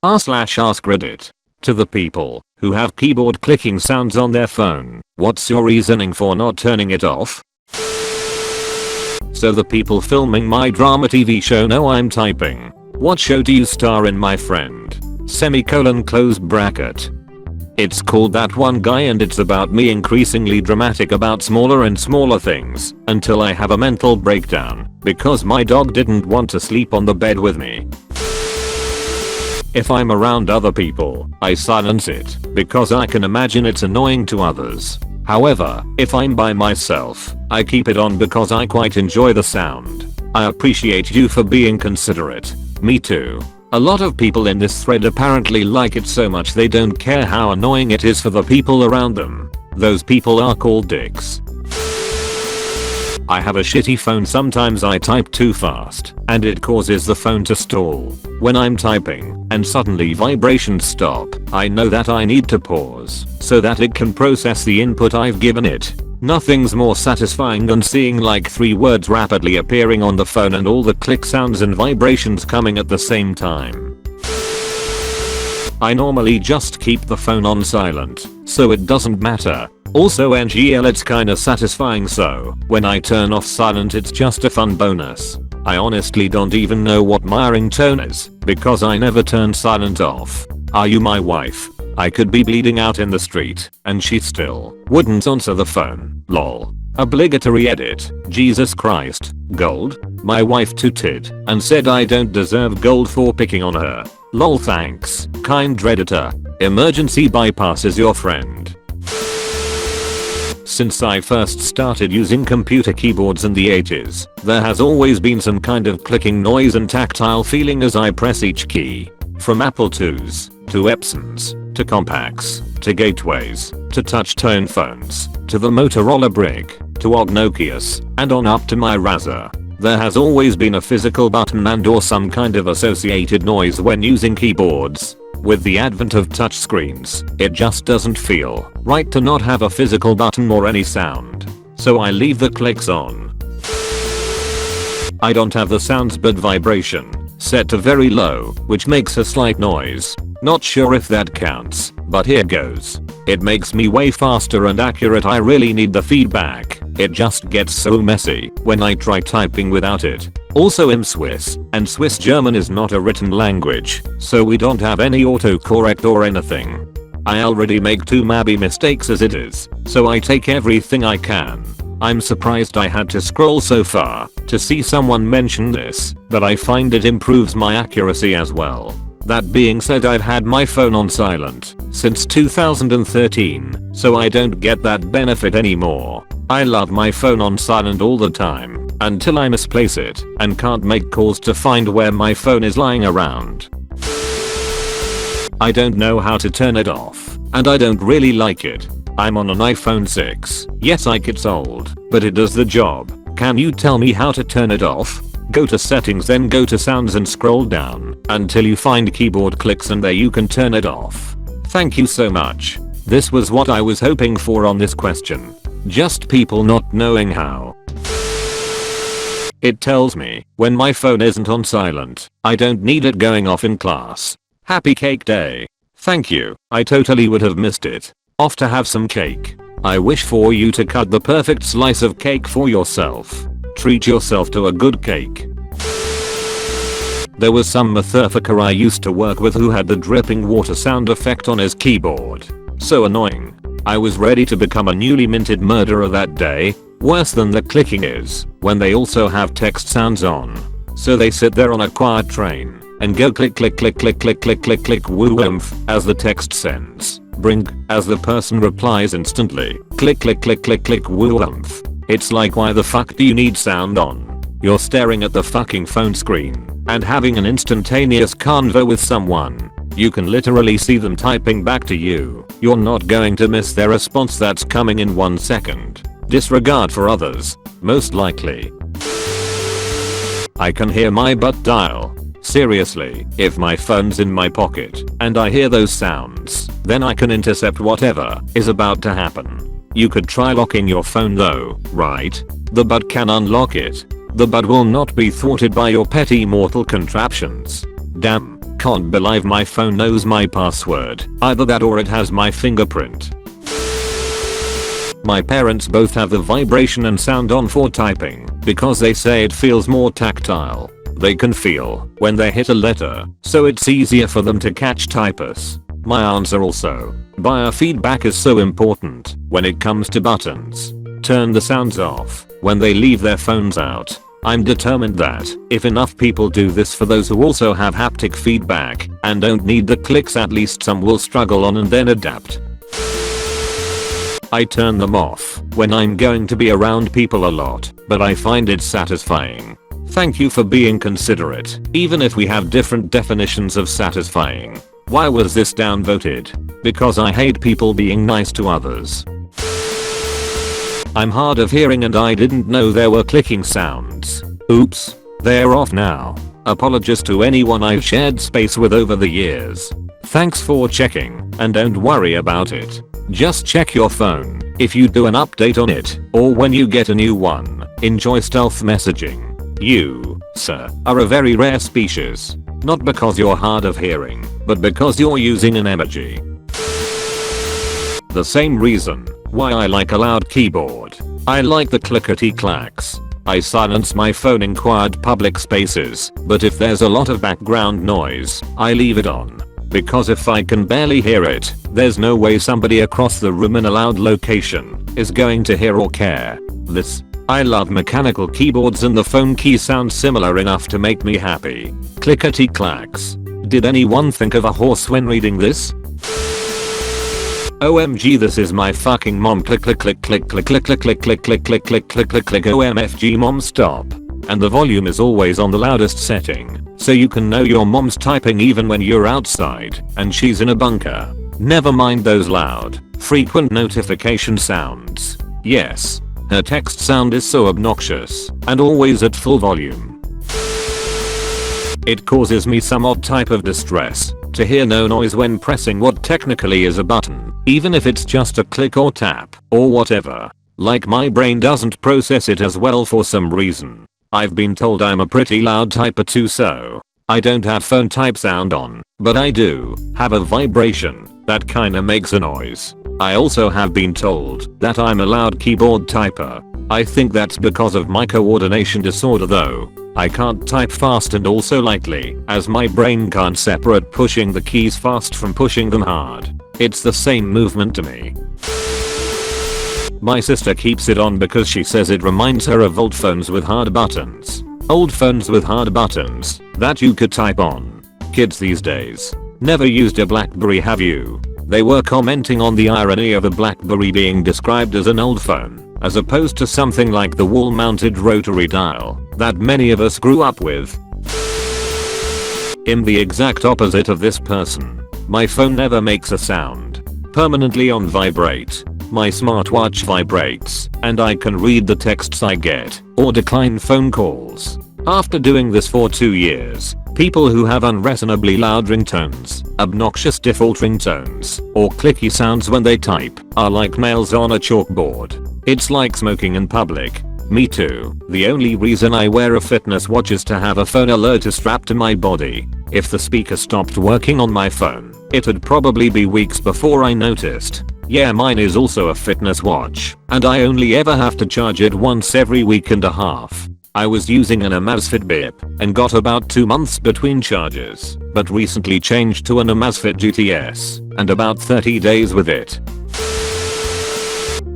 r/AskReddit. To the people who have keyboard clicking sounds on their phone, what's your reasoning for not turning it off? So the people filming my drama TV show know I'm typing. What show do you star in, my friend? Close bracket. It's called That One Guy, and it's about me increasingly dramatic about smaller and smaller things until I have a mental breakdown because my dog didn't want to sleep on the bed with me. If I'm around other people, I silence it because I can imagine it's annoying to others. However, if I'm by myself, I keep it on because I quite enjoy the sound. I appreciate you for being considerate. Me too. A lot of people in this thread apparently like it so much they don't care how annoying it is for the people around them. Those people are called dicks. I have a shitty phone. Sometimes I type too fast and it causes the phone to stall. When I'm typing and suddenly vibrations stop, I know that I need to pause so that it can process the input I've given it. Nothing's more satisfying than seeing like 3 words rapidly appearing on the phone and all the click sounds and vibrations coming at the same time. I normally just keep the phone on silent, so it doesn't matter. Also NGL, it's kinda satisfying, so when I turn off silent it's just a fun bonus. I honestly don't even know what my ringtone is because I never turn silent off. Are you my wife? I could be bleeding out in the street and she still wouldn't answer the phone. Lol. Obligatory edit. Jesus Christ. Gold. My wife tooted and said I don't deserve gold for picking on her. Lol, thanks, kind Redditor. Emergency bypass is your friend. Since I first started using computer keyboards in the 80s, there has always been some kind of clicking noise and tactile feeling as I press each key. From Apple IIs, to Epsons, to Compaqs, to Gateways, to touch-tone phones, to the Motorola Brick, to Nokias, and on up to my Razr. There has always been a physical button and or some kind of associated noise when using keyboards. With the advent of touchscreens, it just doesn't feel right to not have a physical button or any sound. So I leave the clicks on. I don't have the sounds but vibration set to very low, which makes a slight noise. Not sure if that counts, but here goes. It makes me way faster and accurate. I really need the feedback. It just gets so messy when I try typing without it. Also I'm Swiss, and Swiss German is not a written language, so we don't have any autocorrect or anything. I already make too many mistakes as it is, so I take everything I can. I'm surprised I had to scroll so far to see someone mention this, but I find it improves my accuracy as well. That being said, I've had my phone on silent since 2013, so I don't get that benefit anymore. I love my phone on silent all the time until I misplace it and can't make calls to find where my phone is lying around. I don't know how to turn it off, and I don't really like it. I'm on an iPhone 6. Yes, it's old, but it does the job. Can you tell me how to turn it off? Go to settings, then go to sounds and scroll down until you find keyboard clicks, and there you can turn it off. Thank you so much. This was what I was hoping for on this question. Just people not knowing how. It tells me when my phone isn't on silent, I don't need it going off in class. Happy cake day. Thank you. I totally would have missed it. Off to have some cake. I wish for you to cut the perfect slice of cake for yourself. Treat yourself to a good cake. There was some motherfucker I used to work with who had the dripping water sound effect on his keyboard. So annoying. I was ready to become a newly minted murderer that day. Worse than the clicking is when they also have text sounds on. So they sit there on a quiet train and go click click click click click click click click woo oomph as the text sends. Bring as the person replies instantly. Click click click click click woo oomph. It's like, why the fuck do you need sound on? You're staring at the fucking phone screen and having an instantaneous convo with someone. You can literally see them typing back to you. You're not going to miss their response that's coming in 1 second. Disregard for others, most likely. I can hear my butt dial. Seriously, if my phone's in my pocket and I hear those sounds, then I can intercept whatever is about to happen. You could try locking your phone though, right? The butt can unlock it. The butt will not be thwarted by your petty mortal contraptions. Damn, can't believe my phone knows my password. Either that or it has my fingerprint. My parents both have the vibration and sound on for typing because they say it feels more tactile. They can feel when they hit a letter, so it's easier for them to catch typos. My answer also. Biofeedback is so important when it comes to buttons. Turn the sounds off when they leave their phones out. I'm determined that if enough people do this for those who also have haptic feedback and don't need the clicks, at least some will struggle on and then adapt. I turn them off when I'm going to be around people a lot, but I find it satisfying. Thank you for being considerate, even if we have different definitions of satisfying. Why was this downvoted? Because I hate people being nice to others. I'm hard of hearing and I didn't know there were clicking sounds. Oops, they're off now. Apologies to anyone I've shared space with over the years. Thanks for checking, and don't worry about it. Just check your phone if you do an update on it, or when you get a new one. Enjoy stealth messaging. You, sir, are a very rare species. Not because you're hard of hearing, but because you're using an emoji. The same reason why I like a loud keyboard. I like the clickety clacks. I silence my phone in quiet public spaces, but if there's a lot of background noise, I leave it on. Because if I can barely hear it, there's no way somebody across the room in a loud location is going to hear or care. This. I love mechanical keyboards and the phone key sounds similar enough to make me happy. Clickety clacks. Did anyone think of a horse when reading this? OMG, this is my fucking mom. Click click click click click click click click click click click click click click click. OMFG mom, stop. And the volume is always on the loudest setting, so you can know your mom's typing even when you're outside and she's in a bunker. Never mind those loud, frequent notification sounds. Yes, her text sound is so obnoxious and always at full volume. It causes me some odd type of distress to hear no noise when pressing what technically is a button, even if it's just a click or tap or whatever. Like my brain doesn't process it as well for some reason. I've been told I'm a pretty loud typer too, so I don't have phone type sound on, but I do have a vibration that kinda makes a noise. I also have been told that I'm a loud keyboard typer. I think that's because of my coordination disorder though. I can't type fast and also lightly, as my brain can't separate pushing the keys fast from pushing them hard. It's the same movement to me. My sister keeps it on because she says it reminds her of old phones with hard buttons. Old phones with hard buttons that you could type on. Kids these days. Never used a BlackBerry, have you? They were commenting on the irony of a BlackBerry being described as an old phone, as opposed to something like the wall-mounted rotary dial that many of us grew up with. I'm the exact opposite of this person. My phone never makes a sound. Permanently on vibrate. My smartwatch vibrates, and I can read the texts I get, or decline phone calls. After doing this for 2 years, people who have unreasonably loud ringtones, obnoxious default ringtones, or clicky sounds when they type, are like nails on a chalkboard. It's like smoking in public. Me too. The only reason I wear a fitness watch is to have a phone alert strapped to my body. If the speaker stopped working on my phone, it'd probably be weeks before I noticed. Yeah, mine is also a fitness watch, and I only ever have to charge it once every week and a half. I was using an Amazfit Bip and got about 2 months between charges, but recently changed to an Amazfit GTS and about 30 days with it.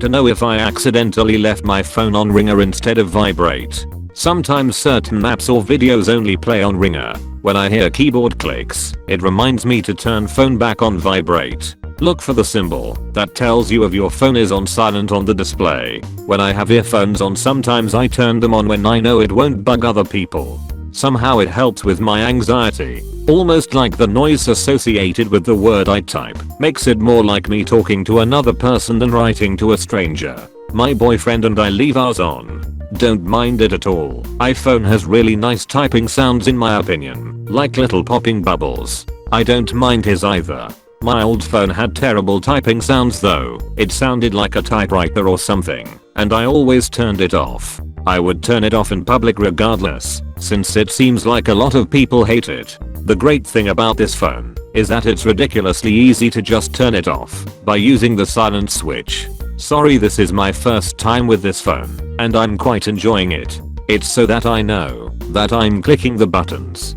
To know if I accidentally left my phone on ringer instead of vibrate. Sometimes certain apps or videos only play on ringer. When I hear keyboard clicks, it reminds me to turn phone back on vibrate. Look for the symbol that tells you if your phone is on silent on the display. When I have earphones on, sometimes I turn them on when I know it won't bug other people. Somehow it helps with my anxiety. Almost like the noise associated with the word I type makes it more like me talking to another person than writing to a stranger. My boyfriend and I leave ours on. Don't mind it at all. iPhone has really nice typing sounds in my opinion, like little popping bubbles. I don't mind his either. My old phone had terrible typing sounds though. It sounded like a typewriter or something, and I always turned it off. I would turn it off in public regardless, since it seems like a lot of people hate it. The great thing about this phone is that it's ridiculously easy to just turn it off by using the silent switch. Sorry, this is my first time with this phone and I'm quite enjoying it. It's so that I know that I'm clicking the buttons.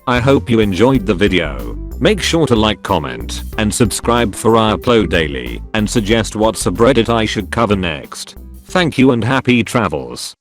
I hope you enjoyed the video. Make sure to like, comment, and subscribe for I upload daily and suggest what subreddit I should cover next. Thank you and happy travels.